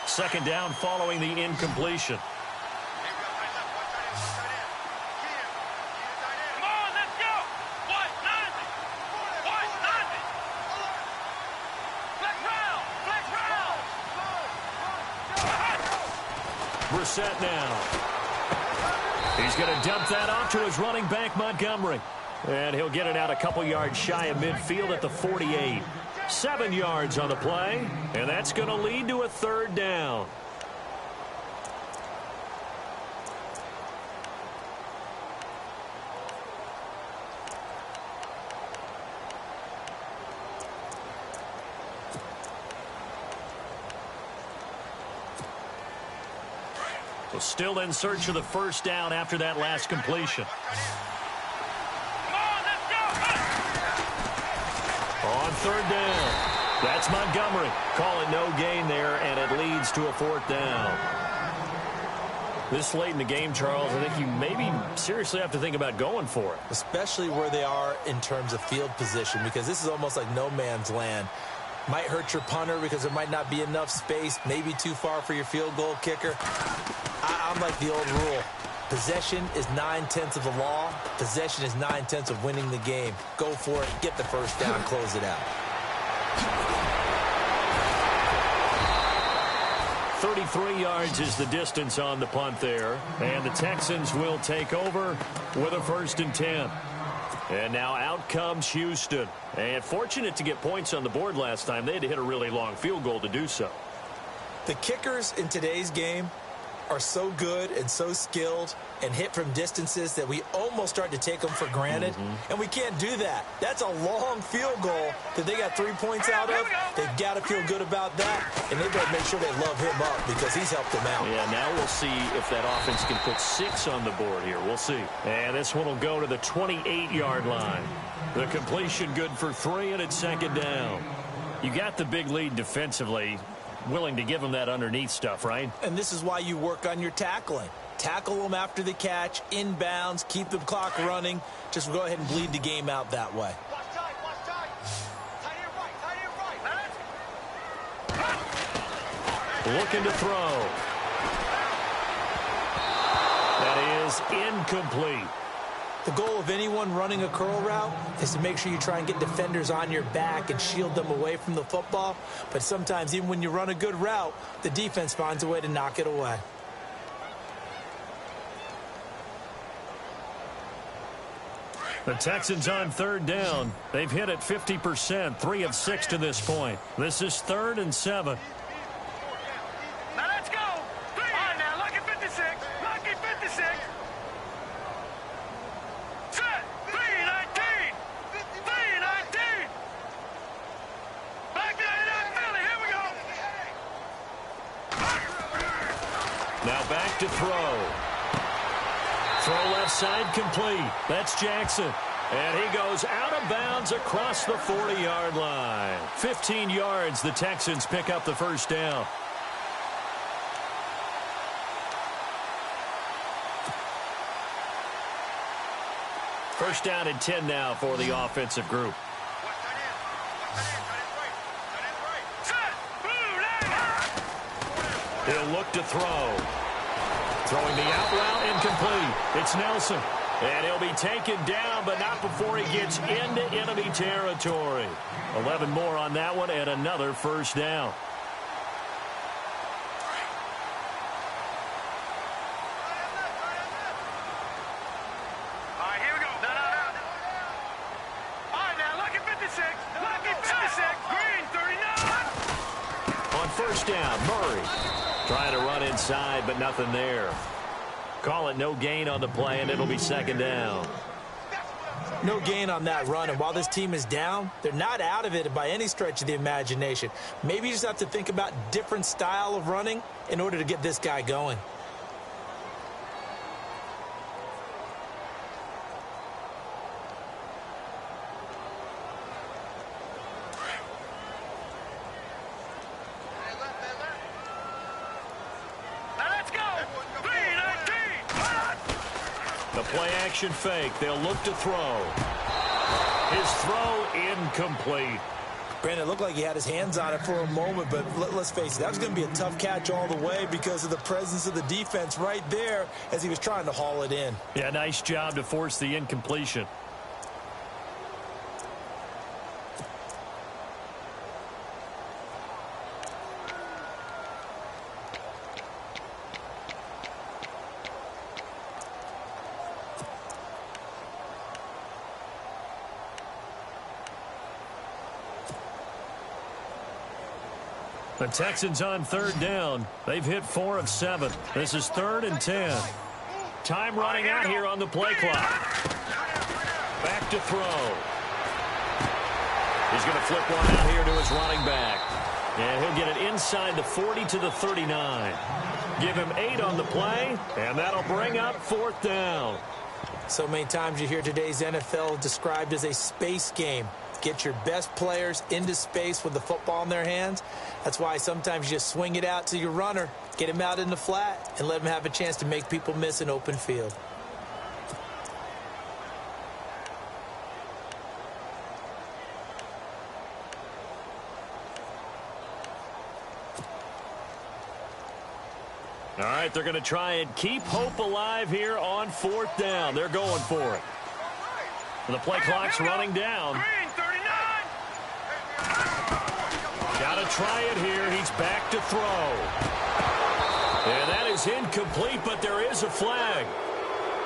Second down following the incompletion. Brissett now. He's going to dump that off to his running back, Montgomery. And he'll get it out a couple yards shy of midfield at the 48. 7 yards on the play, and that's going to lead to a third down. Well, still in search of the first down after that last completion. On third down, that's Montgomery. Call it no gain there, and it leads to a fourth down. This late in the game, Charles, I think you maybe seriously have to think about going for it. Especially where they are in terms of field position, because this is almost like no man's land. Might hurt your punter because there might not be enough space, maybe too far for your field goal kicker. I'm like the old rule. Possession is 9/10 of the law. Possession is 9/10 of winning the game. Go for it. Get the first down. Close it out. 33 yards is the distance on the punt there. And the Texans will take over with a first and 10. And now out comes Houston. And fortunate to get points on the board last time. They had to hit a really long field goal to do so. The kickers in today's game are so good and so skilled and hit from distances that we almost start to take them for granted. And we can't do that. That's a long field goal that they got 3 points out of. They've got to feel good about that, and they've got to make sure they love him up because he's helped them out. Yeah, now we'll see if that offense can put 6 on the board here. We'll see. And this one will go to the 28-yard line. The completion good for 3, and it's second down. You got the big lead defensively. Willing to give them that underneath stuff, right? And this is why you work on your tackling. Tackle them after the catch, inbounds, keep the clock running. Just go ahead and bleed the game out that way. Looking to throw. That is incomplete. The goal of anyone running a curl route is to make sure you try and get defenders on your back and shield them away from the football. But sometimes even when you run a good route, the defense finds a way to knock it away. The Texans on third down. They've hit it 50%, 3 of 6 to this point. This is 3rd and 7. Now let's go. All right, now, lucky 56. Lucky 56. Set. 319. 319. Back there in Philly. Here we go. Now back to throw. Throw left side complete. That's Jackson. And he goes out of bounds across the 40-yard line. 15 yards, the Texans pick up the first down. First down and 10 now for the offensive group. He'll look to throw. Throwing the out route incomplete. It's Nelson. And he'll be taken down, but not before he gets into enemy territory. 11 more on that one and another first down. All right, here we go. No. first down. Murray trying to run inside, but nothing there. Call it no gain on the play, and it'll be second down. No gain on that run, and while this team is down, they're not out of it by any stretch of the imagination. Maybe you just have to think about different style of running in order to get this guy going. Play-action fake. They'll look to throw. His throw incomplete. Brandon, it looked like he had his hands on it for a moment, but let's face it, that was going to be a tough catch all the way because of the presence of the defense right there as he was trying to haul it in. Yeah, nice job to force the incompletion. The Texans on third down. They've hit 4 of 7. This is 3rd and 10. Time running out here on the play clock. Back to throw. He's going to flip one out here to his running back. And he'll get it inside the 40 to the 39. Give him 8 on the play, and that'll bring up 4th down. So many times you hear today's NFL described as a space game. Get your best players into space with the football in their hands. That's why sometimes you just swing it out to your runner, get him out in the flat, and let him have a chance to make people miss an open field. All right, they're going to try and keep hope alive here on 4th down. They're going for it. The play clock's running down. Got to try it here. He's back to throw. And that is incomplete, but there is a flag.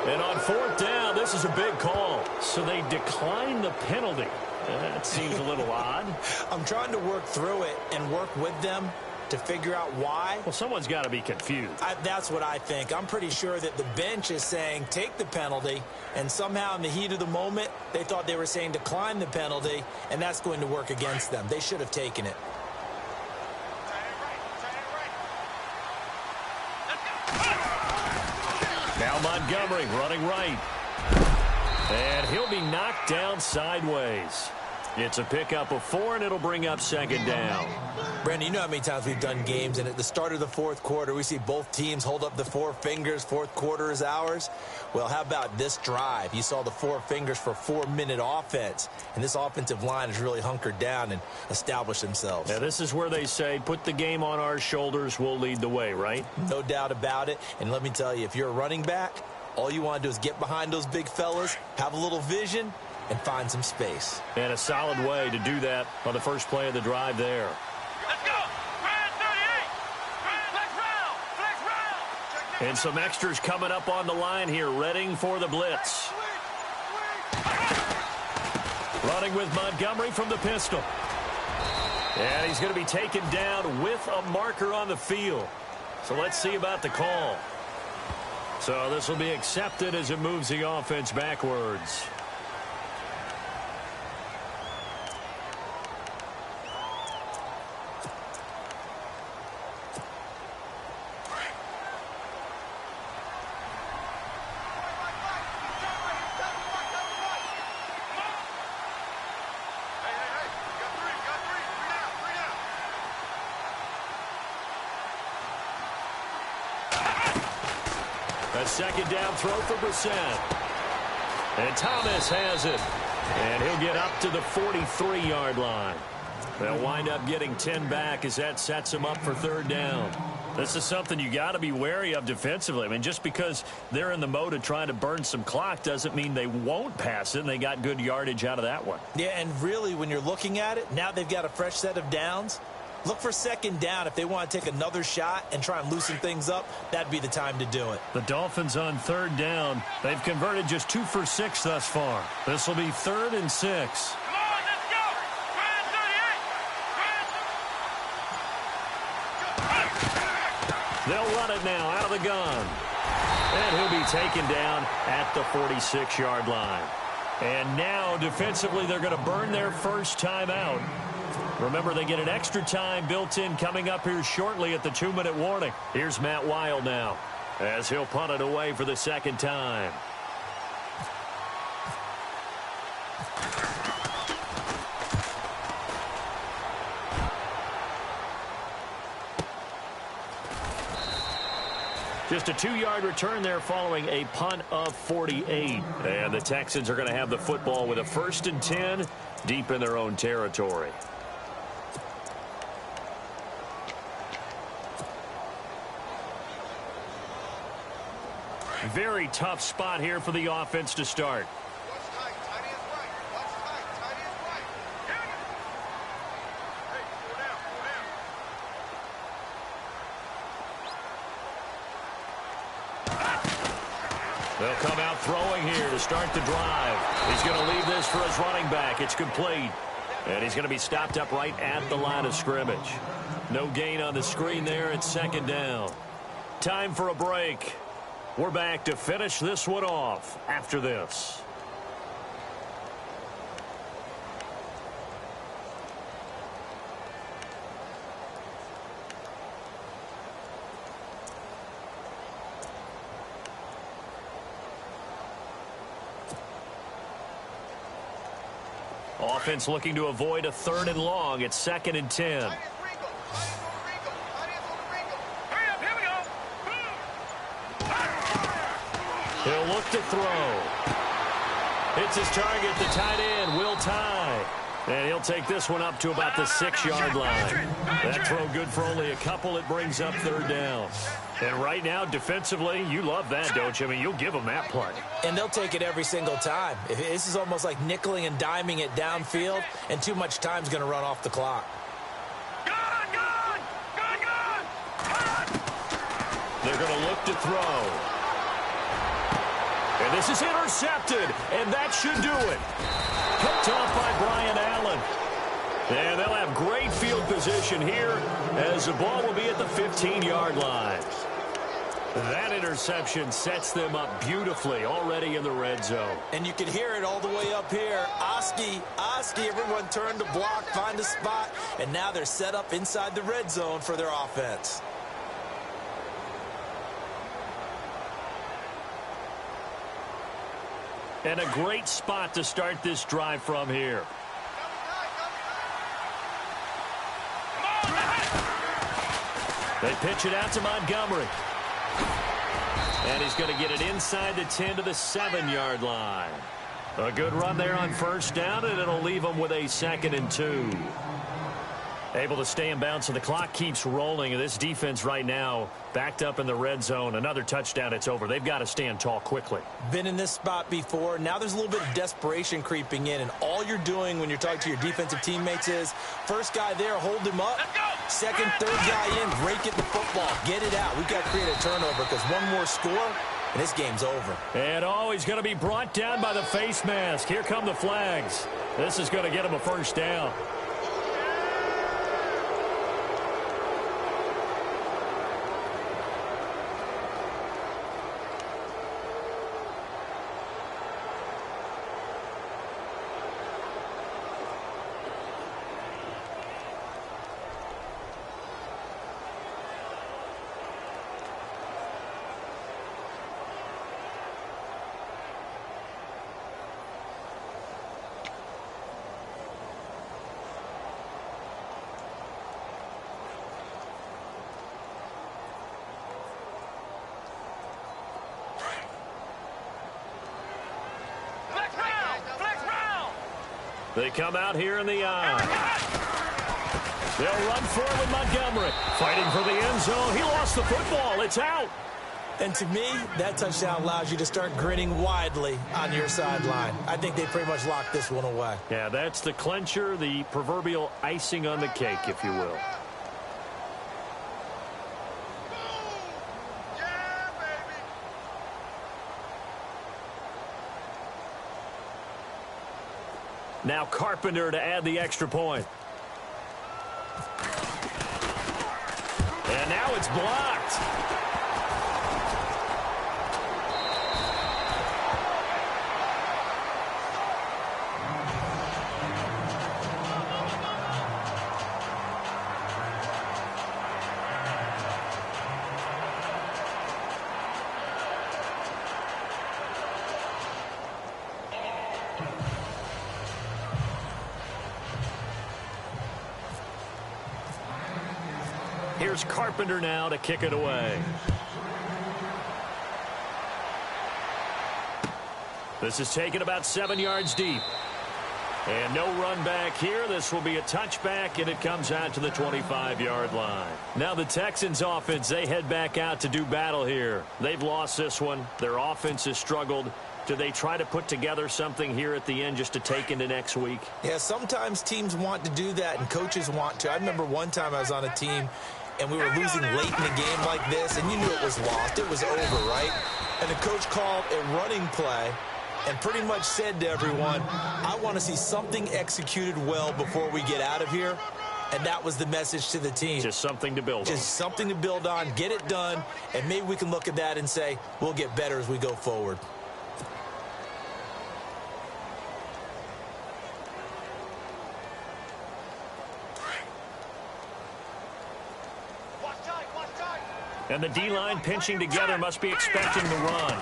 And on 4th down, this is a big call. So they decline the penalty. That seems a little odd. I'm trying to work through it and work with them to figure out why. Well, someone's got to be confused. That's what I think. I'm pretty sure that the bench is saying take the penalty, and somehow in the heat of the moment, they thought they were saying decline the penalty, and that's going to work against them. They should have taken it. Now Montgomery running right. And he'll be knocked down sideways. It's a pickup of 4, and it'll bring up 2nd down. Brandon, you know how many times we've done games, and at the start of the 4th quarter, we see both teams hold up the 4 fingers, 4th quarter is ours. Well, how about this drive? You saw the 4 fingers for 4-minute offense, and this offensive line has really hunkered down and established themselves. Yeah, this is where they say, put the game on our shoulders, we'll lead the way, right? No doubt about it, and let me tell you, if you're a running back, all you want to do is get behind those big fellas, have a little vision, and find some space. And a solid way to do that on the first play of the drive there. Let's go. Brand 38. Flex round. Flex round. And some extras coming up on the line here, readying for the blitz. Running with Montgomery from the pistol. And he's going to be taken down with a marker on the field. So let's see about the call. So this will be accepted as it moves the offense backwards. A 2nd down throw for Brissett. And Thomas has it. And he'll get up to the 43-yard line. They'll wind up getting 10 back as that sets him up for 3rd down. This is something you got to be wary of defensively. I mean, just because they're in the mode of trying to burn some clock doesn't mean they won't pass it, and they got good yardage out of that one. Yeah, and really, when you're looking at it, now they've got a fresh set of downs. Look for 2nd down. If they want to take another shot and try and loosen things up, that'd be the time to do it. The Dolphins on 3rd down. They've converted just 2 for 6 thus far. This will be 3rd and 6. Come on, let's go. Brand 38. They'll run it now out of the gun. And he'll be taken down at the 46-yard line. And now, defensively, they're going to burn their first timeout. Remember, they get an extra time built in coming up here shortly at the 2-minute warning. Here's Matt Weil now as he'll punt it away for the second time. Just a 2-yard return there following a punt of 48. And the Texans are going to have the football with a 1st and 10 deep in their own territory. Very tough spot here for the offense to start. They'll come out throwing here to start the drive. He's going to leave this for his running back. It's complete. And he's going to be stopped up right at the line of scrimmage. No gain on the screen there. It's 2nd down. Time for a break. We're back to finish this one off after this. Offense looking to avoid a 3rd and long. It's 2nd and 10. He'll look to throw. Hits his target, the tight end, Will Tye. And he'll take this one up to about the 6-yard line. That throw good for only a couple. It brings up 3rd down. And right now, defensively, you love that, don't you? I mean, you'll give them that play. And they'll take it every single time. This is almost like nickeling and diming it downfield, and too much time's going to run off the clock. They're going to look to throw. And this is intercepted, and that should do it. Picked off by Brian Allen. And they'll have great field position here as the ball will be at the 15-yard line. That interception sets them up beautifully already in the red zone. And you can hear it all the way up here. Oski, everyone turned to block, find a spot, and now they're set up inside the red zone for their offense. And a great spot to start this drive from here. They pitch it out to Montgomery. And he's going to get it inside the 10 to the 7-yard line. A good run there on 1st down, and it'll leave them with a 2nd and 2. Able to stay in bounds, so the clock keeps rolling. And this defense right now backed up in the red zone. Another touchdown, it's over. They've got to stand tall quickly. Been in this spot before. Now there's a little bit of desperation creeping in. And all you're doing when you're talking to your defensive teammates is, first guy there, hold him up. Second, third guy in, break it the football. Get it out. We've got to create a turnover because one more score, and this game's over. And he's going to be brought down by the face mask. Here come the flags. This is going to get him a 1st down. They come out here in the eye. They'll run forward with Montgomery. Fighting for the end zone. He lost the football. It's out. And to me, that touchdown allows you to start grinning widely on your sideline. I think they pretty much locked this one away. Yeah, that's the clincher, the proverbial icing on the cake, if you will. Now Carpenter to add the extra point. And now it's blocked. Here's Carpenter now to kick it away. This is taken about 7 yards deep. And no run back here. This will be a touchback, and it comes out to the 25-yard line. Now the Texans offense, they head back out to do battle here. They've lost this one. Their offense has struggled. Do they try to put together something here at the end just to take into next week? Yeah, sometimes teams want to do that, and coaches want to. I remember one time I was on a team, and we were losing late in a game like this, and you knew it was lost. It was over, right? And the coach called a running play and pretty much said to everyone, I want to see something executed well before we get out of here. And that was the message to the team. Just something to build on. Just something to build on, get it done, and maybe we can look at that and say, we'll get better as we go forward. And the D-line pinching together, must be expecting the run.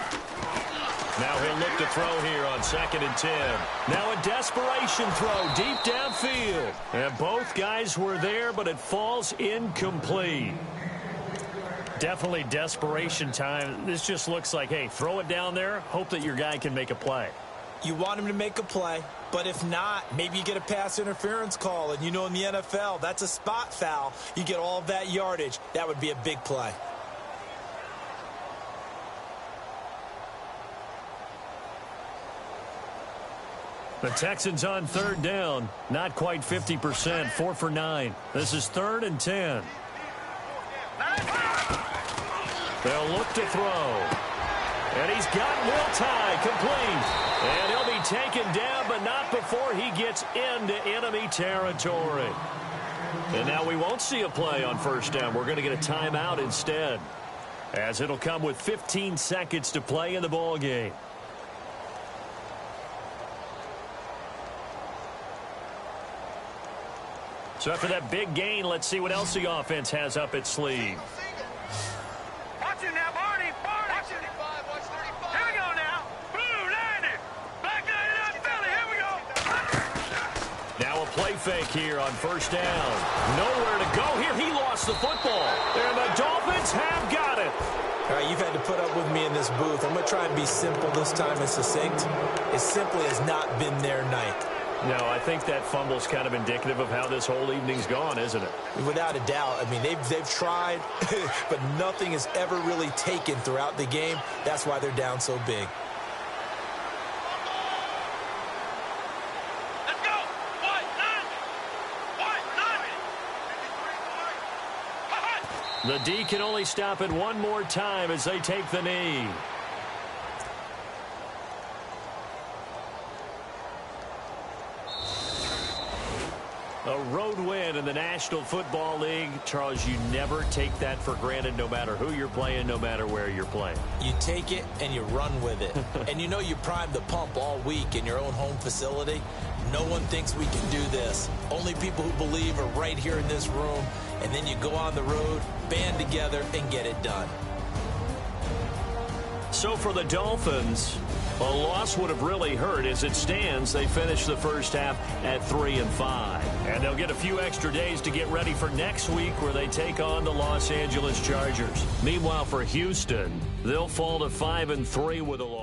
Now he'll look to throw here on 2nd and 10. Now a desperation throw deep downfield. And both guys were there, but it falls incomplete. Definitely desperation time. This just looks like, hey, throw it down there, hope that your guy can make a play. You want him to make a play, but if not, maybe you get a pass interference call. And you know in the NFL, that's a spot foul. You get all of that yardage. That would be a big play. The Texans on 3rd down. Not quite 50%. 4 for 9. This is 3rd and 10. They'll look to throw. And he's got Will Tye complete. And he'll be taken down, but not before he gets into enemy territory. And now we won't see a play on 1st down. We're going to get a timeout instead, as it'll come with 15 seconds to play in the ball game. So after that big gain, let's see what else the offense has up its sleeve. Watch it now, Barney. Watch it. Watch 35. Here we go now. Blue landed. Black line up, Philly. Here we go. Now a play fake here on 1st down. Nowhere to go here. He lost the football. And the Dolphins have got it. All right, you've had to put up with me in this booth. I'm going to try and be simple this time and succinct. It simply has not been their night. No, I think that fumble's kind of indicative of how this whole evening's gone, isn't it? Without a doubt. I mean, they've tried, but nothing is ever really taken throughout the game. That's why they're down so big. Let's go. White, The D can only stop it one more time as they take the knee. A road win in the National Football League. Charles, you never take that for granted, no matter who you're playing, no matter where you're playing. You take it and you run with it. And you know you primed the pump all week in your own home facility. No one thinks we can do this. Only people who believe are right here in this room. And then you go on the road, band together, and get it done. So for the Dolphins, a loss would have really hurt. As it stands, they finished the first half at 3-5. And they'll get a few extra days to get ready for next week, where they take on the Los Angeles Chargers. Meanwhile, for Houston, they'll fall to 5-3 with a loss.